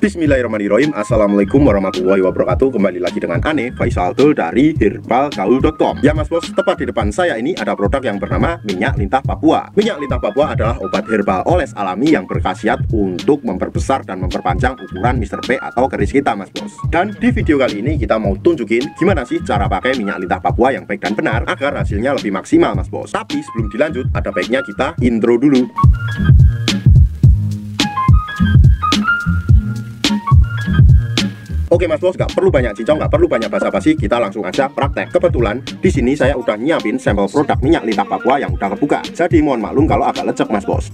Bismillahirrahmanirrahim. Assalamualaikum warahmatullahi wabarakatuh. Kembali lagi dengan Ane Faisal Abdul dari herbalgaul.com. Ya mas bos, tepat di depan saya ini ada produk yang bernama minyak lintah Papua. Minyak lintah Papua adalah obat herbal oles alami yang berkhasiat untuk memperbesar dan memperpanjang ukuran Mr. P atau keris kita mas bos. Dan di video kali ini kita mau tunjukin gimana sih cara pakai minyak lintah Papua yang baik dan benar agar hasilnya lebih maksimal mas bos. Tapi sebelum dilanjut, ada baiknya kita intro dulu. Oke mas bos, nggak perlu banyak cincong, nggak perlu banyak basa-basi, kita langsung aja praktek. Kebetulan di sini saya udah nyiapin sampel produk minyak lintah Papua yang udah kebuka. Jadi mohon maklum kalau agak lecek mas bos.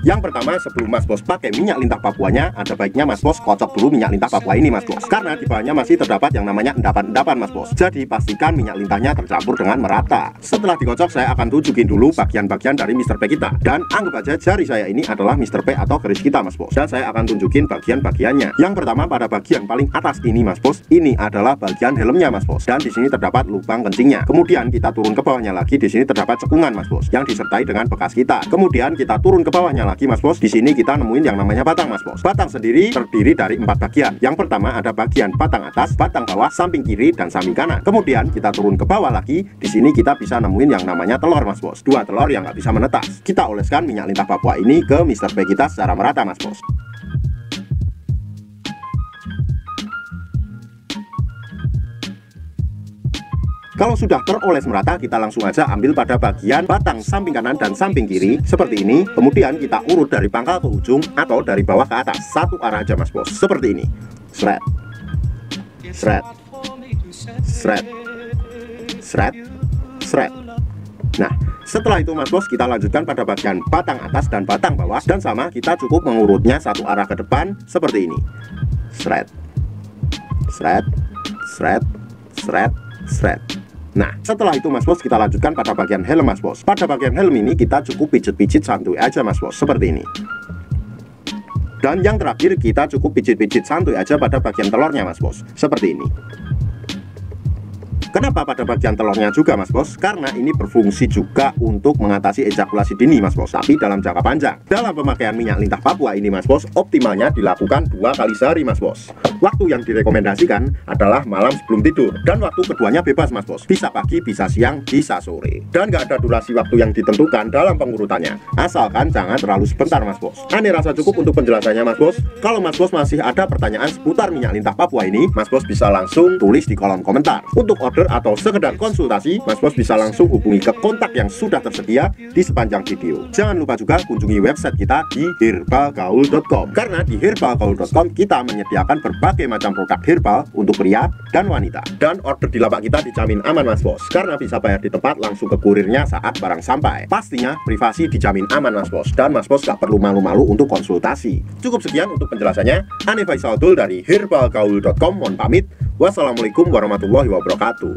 Yang pertama, sebelum mas bos pakai minyak lintah Papuanya, ada baiknya mas bos kocok dulu minyak lintah Papua ini mas bos. Karena di bawahnya masih terdapat yang namanya endapan-endapan mas bos. Jadi pastikan minyak lintahnya tercampur dengan merata. Setelah dikocok, saya akan tunjukin dulu bagian-bagian dari Mr. P kita. Dan anggap aja jari saya ini adalah Mr. P atau keris kita mas bos. Dan saya akan tunjukin bagian-bagiannya. Yang pertama, pada bagian paling atas ini mas bos, ini adalah bagian helmnya mas bos. Dan di sini terdapat lubang kencingnya. Kemudian kita turun ke bawahnya lagi, di sini terdapat cekungan mas bos, yang disertai dengan bekas kita. Kemudian kita turun ke bawahnya lagi mas bos, di sini kita nemuin yang namanya batang mas bos. Batang sendiri terdiri dari 4 bagian. Yang pertama ada bagian batang atas, batang bawah, samping kiri dan samping kanan. Kemudian kita turun ke bawah lagi, di sini kita bisa nemuin yang namanya telur mas bos. 2 telur yang nggak bisa menetas. Kita oleskan minyak lintah Papua ini ke Mr. P kita secara merata mas bos. Kalau sudah teroles merata, kita langsung aja ambil pada bagian batang samping kanan dan samping kiri seperti ini. Kemudian kita urut dari pangkal ke ujung atau dari bawah ke atas, satu arah aja mas bos, seperti ini. Shred, shred, shred, shred, shred. Nah, setelah itu mas bos, kita lanjutkan pada bagian batang atas dan batang bawah. Dan sama, kita cukup mengurutnya satu arah ke depan seperti ini. Shred, shred, shred, shred, shred. Nah, setelah itu mas bos, kita lanjutkan pada bagian helm mas bos. Pada bagian helm ini kita cukup pijit-pijit santuy aja mas bos, seperti ini. Dan yang terakhir, kita cukup pijit-pijit santuy aja pada bagian telurnya mas bos, seperti ini. Kenapa pada bagian telurnya juga mas bos? Karena ini berfungsi juga untuk mengatasi ejakulasi dini mas bos, tapi dalam jangka panjang. Dalam pemakaian minyak lintah Papua ini mas bos, optimalnya dilakukan 2 kali sehari mas bos. Waktu yang direkomendasikan adalah malam sebelum tidur. Dan waktu keduanya bebas mas bos, bisa pagi, bisa siang, bisa sore. Dan nggak ada durasi waktu yang ditentukan dalam pengurutannya, asalkan jangan terlalu sebentar mas bos. Ane rasa cukup untuk penjelasannya mas bos. Kalau mas bos masih ada pertanyaan seputar minyak lintah Papua ini, mas bos bisa langsung tulis di kolom komentar. Untuk order atau sekedar konsultasi, mas bos bisa langsung hubungi ke kontak yang sudah tersedia di sepanjang video. Jangan lupa juga kunjungi website kita di herbalgaul.com. Karena di herbalgaul.com kita menyediakan berbagai macam produk herbal untuk pria dan wanita. Dan order di lapak kita dijamin aman mas bos, karena bisa bayar di tempat langsung ke kurirnya saat barang sampai. Pastinya privasi dijamin aman mas bos, dan mas bos gak perlu malu-malu untuk konsultasi. Cukup sekian untuk penjelasannya. Ane Faisal Abdul dari herbalgaul.com mohon pamit. Wassalamualaikum warahmatullahi wabarakatuh.